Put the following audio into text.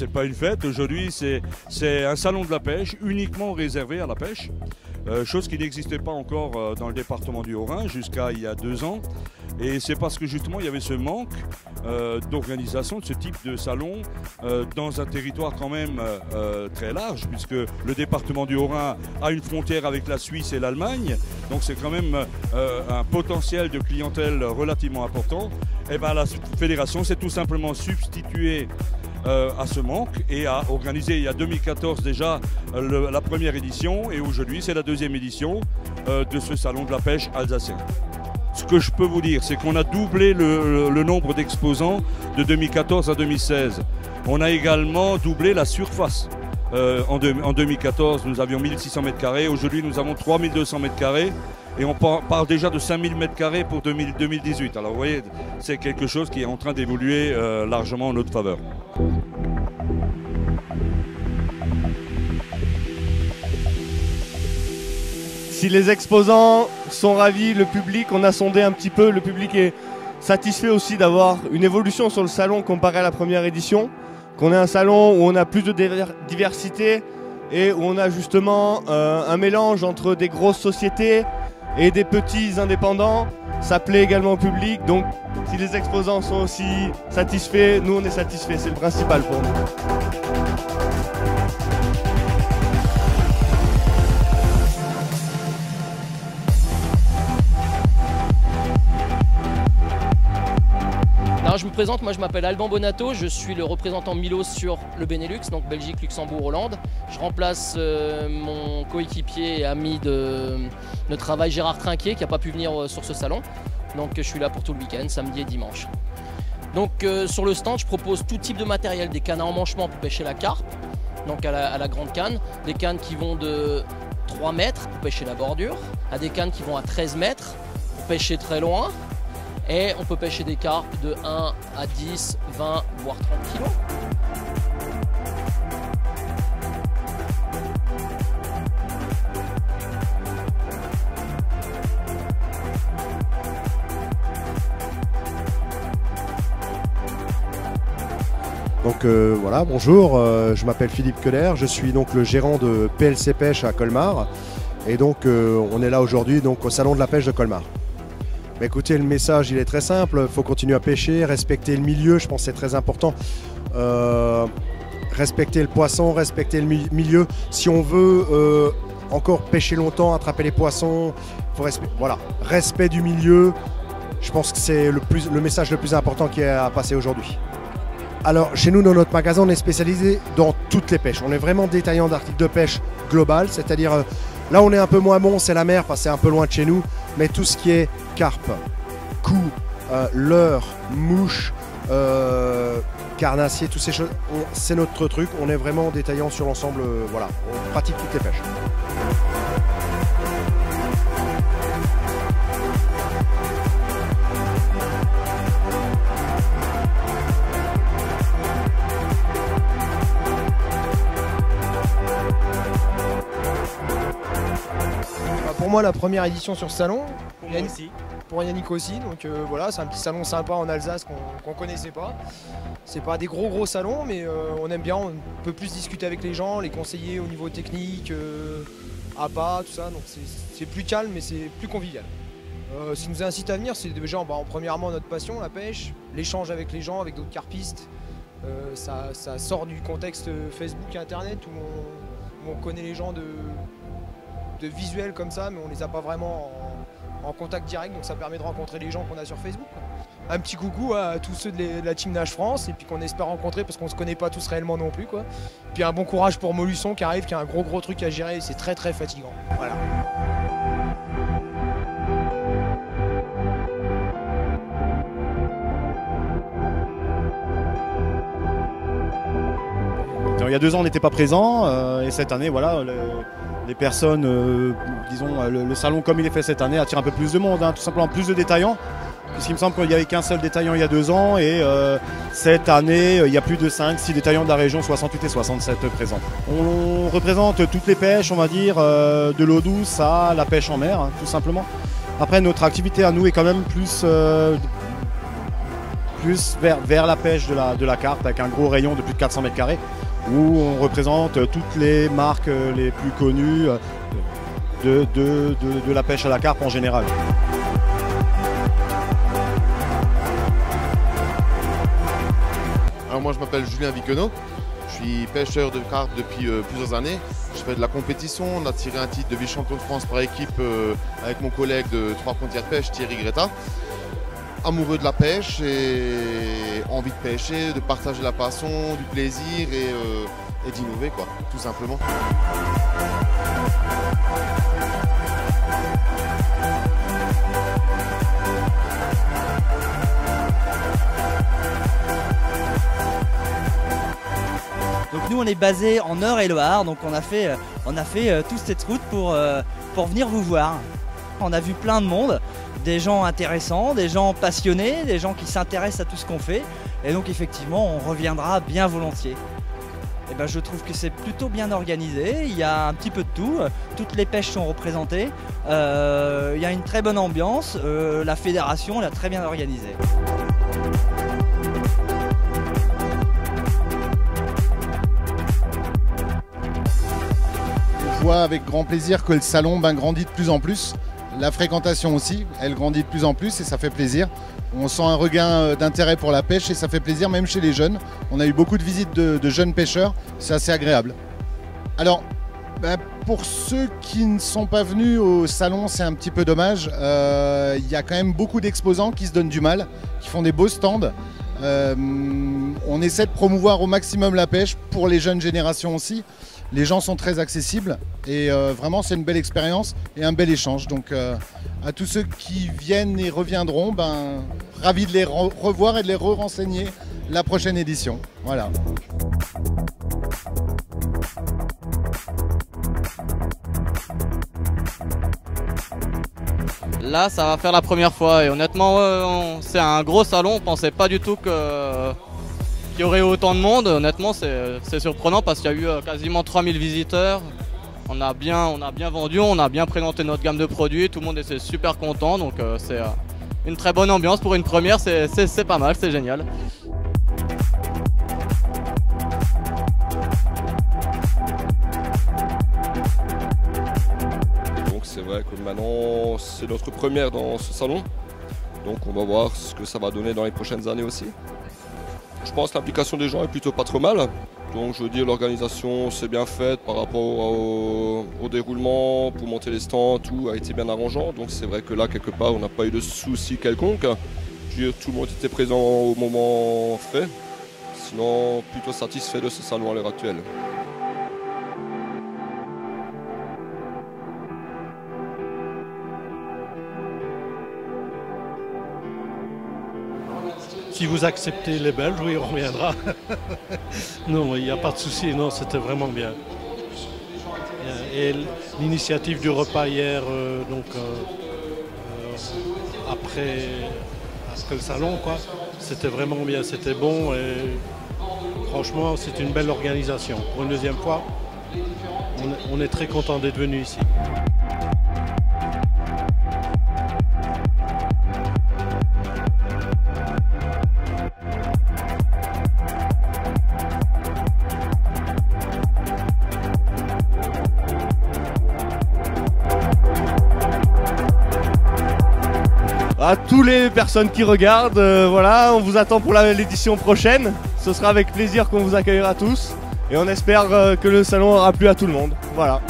c'est pas une fête. Aujourd'hui, c'est un salon de la pêche uniquement réservé à la pêche. Chose qui n'existait pas encore dans le département du Haut-Rhin jusqu'à il y a 2 ans. Et c'est parce que justement il y avait ce manque d'organisation de ce type de salon dans un territoire quand même très large, puisque le département du Haut-Rhin a une frontière avec la Suisse et l'Allemagne. Donc c'est quand même un potentiel de clientèle relativement important. Et bien la fédération s'est tout simplement substituée à ce manque et a organisé il y a 2014 déjà la première édition, et aujourd'hui c'est la 2e édition de ce salon de la pêche alsacien. Ce que je peux vous dire, c'est qu'on a doublé le nombre d'exposants de 2014 à 2016. On a également doublé la surface. En 2014, nous avions 1600 m². Aujourd'hui, nous avons 3200 m². Et on parle déjà de 5000 m² pour 2018. Alors vous voyez, c'est quelque chose qui est en train d'évoluer largement en notre faveur. Si les exposants sont ravis, le public, on a sondé un petit peu, le public est satisfait aussi d'avoir une évolution sur le salon comparé à la première édition, qu'on ait un salon où on a plus de diversité et où on a justement un mélange entre des grosses sociétés et des petits indépendants. Ça plaît également au public, donc si les exposants sont aussi satisfaits, nous on est satisfaits, c'est le principal pour nous. Alors je me présente, moi je m'appelle Alban Bonato, je suis le représentant Milos sur le Benelux, donc Belgique, Luxembourg, Hollande. Je remplace mon coéquipier et ami de travail Gérard Trinquier qui n'a pas pu venir sur ce salon. Donc je suis là pour tout le week-end, samedi et dimanche. Donc sur le stand je propose tout type de matériel, des cannes à emmanchement pour pêcher la carpe, donc à la grande canne, des cannes qui vont de 3 mètres pour pêcher la bordure, à des cannes qui vont à 13 mètres pour pêcher très loin. Et on peut pêcher des carpes de 1 à 10, 20, voire 30 kg. Donc voilà, bonjour, je m'appelle Philippe Keller, je suis donc le gérant de PLC Pêche à Colmar. Et donc on est là aujourd'hui donc, au salon de la pêche de Colmar. Bah, écoutez, le message il est très simple, il faut continuer à pêcher, respecter le milieu, je pense que c'est très important. Respecter le poisson, respecter le milieu. Si on veut encore pêcher longtemps, attraper les poissons, faut voilà, respect du milieu, je pense que c'est le message le plus important qui est à passer aujourd'hui. Alors chez nous dans notre magasin on est spécialisé dans toutes les pêches, on est vraiment détaillant d'articles de pêche global, c'est-à-dire là on est un peu moins bon, c'est la mer parce que c'est un peu loin de chez nous, mais tout ce qui est carpe, cou, leurre, mouche, carnassier, toutes ces choses, c'est notre truc, on est vraiment détaillant sur l'ensemble, voilà, on pratique toutes les pêches. Pour moi, la première édition sur ce salon, pour Yannick aussi, donc voilà, c'est un petit salon sympa en Alsace qu'on connaissait pas. C'est pas des gros salons, mais on aime bien, on peut plus discuter avec les gens, les conseiller au niveau technique, appât, tout ça, donc c'est plus calme mais c'est plus convivial. Ce qui nous incite à venir, c'est déjà premièrement notre passion, la pêche, l'échange avec les gens, avec d'autres carpistes. Ça sort du contexte Facebook et Internet où on connaît les gens de visuels comme ça, mais on les a pas vraiment en contact direct, donc ça permet de rencontrer les gens qu'on a sur Facebook. Un petit coucou à tous ceux de la team Nage France, et puis qu'on espère rencontrer parce qu'on se connaît pas tous réellement non plus, quoi. Puis un bon courage pour Molusson qui arrive, qui a un gros truc à gérer, et c'est très fatigant. Voilà. Il y a 2 ans on n'était pas présent, et cette année voilà, les personnes, disons le salon comme il est fait cette année attire un peu plus de monde, hein, tout simplement plus de détaillants, puisqu'il me semble qu'il n'y avait qu'un seul détaillant il y a 2 ans, et cette année il y a plus de 5-6 détaillants de la région 68 et 67 présents. On représente toutes les pêches, on va dire, de l'eau douce à la pêche en mer, hein, tout simplement. Après notre activité à nous est quand même plus plus vers la pêche de la carpe avec un gros rayon de plus de 400 mètres carrés où on représente toutes les marques les plus connues de la pêche à la carpe en général. Alors moi je m'appelle Julien Viquenot, je suis pêcheur de carpe depuis plusieurs années. Je fais de la compétition, on a tiré un titre de vice-champion de France par équipe avec mon collègue de Trois Frontières de Pêche, Thierry Greta. Amoureux de la pêche et envie de pêcher, de partager la passion, du plaisir et d'innover quoi, tout simplement. Donc nous on est basé en Eure-et-Loire, donc on a fait toute cette route pour venir vous voir. On a vu plein de monde, des gens intéressants, des gens passionnés, des gens qui s'intéressent à tout ce qu'on fait. Et donc effectivement on reviendra bien volontiers. Et ben, je trouve que c'est plutôt bien organisé, il y a un petit peu de tout, toutes les pêches sont représentées, il y a une très bonne ambiance, la fédération l'a très bien organisée. On voit avec grand plaisir que le salon grandit de plus en plus. La fréquentation aussi, elle grandit de plus en plus et ça fait plaisir. On sent un regain d'intérêt pour la pêche et ça fait plaisir même chez les jeunes. On a eu beaucoup de visites de jeunes pêcheurs, c'est assez agréable. Alors, pour ceux qui ne sont pas venus au salon, c'est un petit peu dommage. Il y a quand même beaucoup d'exposants qui se donnent du mal, qui font des beaux stands. On essaie de promouvoir au maximum la pêche pour les jeunes générations aussi. Les gens sont très accessibles et vraiment c'est une belle expérience et un bel échange. Donc à tous ceux qui viennent et reviendront, ravis de les revoir et de les renseigner la prochaine édition. Voilà. Là, ça va faire la première fois et honnêtement, c'est un gros salon. On pensait pas du tout qu'il y aurait autant de monde. Honnêtement, c'est surprenant parce qu'il y a eu quasiment 3000 visiteurs. On a bien vendu, on a bien présenté notre gamme de produits. Tout le monde était super content. Donc c'est une très bonne ambiance pour une première. C'est pas mal, c'est génial. C'est vrai que maintenant c'est notre première dans ce salon, donc on va voir ce que ça va donner dans les prochaines années aussi. Je pense que l'implication des gens est plutôt pas trop mal, donc je veux dire l'organisation c'est bien faite par rapport au déroulement, pour monter les stands, tout a été bien arrangeant, donc c'est vrai que là quelque part on n'a pas eu de soucis quelconque. Je veux dire, tout le monde était présent au moment fait, sinon plutôt satisfait de ce salon à l'heure actuelle. Si vous acceptez les Belges, oui, on reviendra. Non, il n'y a pas de souci, non, c'était vraiment bien. Et l'initiative du repas hier, après le salon, quoi, c'était vraiment bien, c'était bon et franchement, c'est une belle organisation. Pour une deuxième fois, on est très content d'être venu ici. À tous les personnes qui regardent, voilà, on vous attend pour l'édition prochaine. Ce sera avec plaisir qu'on vous accueillera tous et on espère que le salon aura plu à tout le monde. Voilà.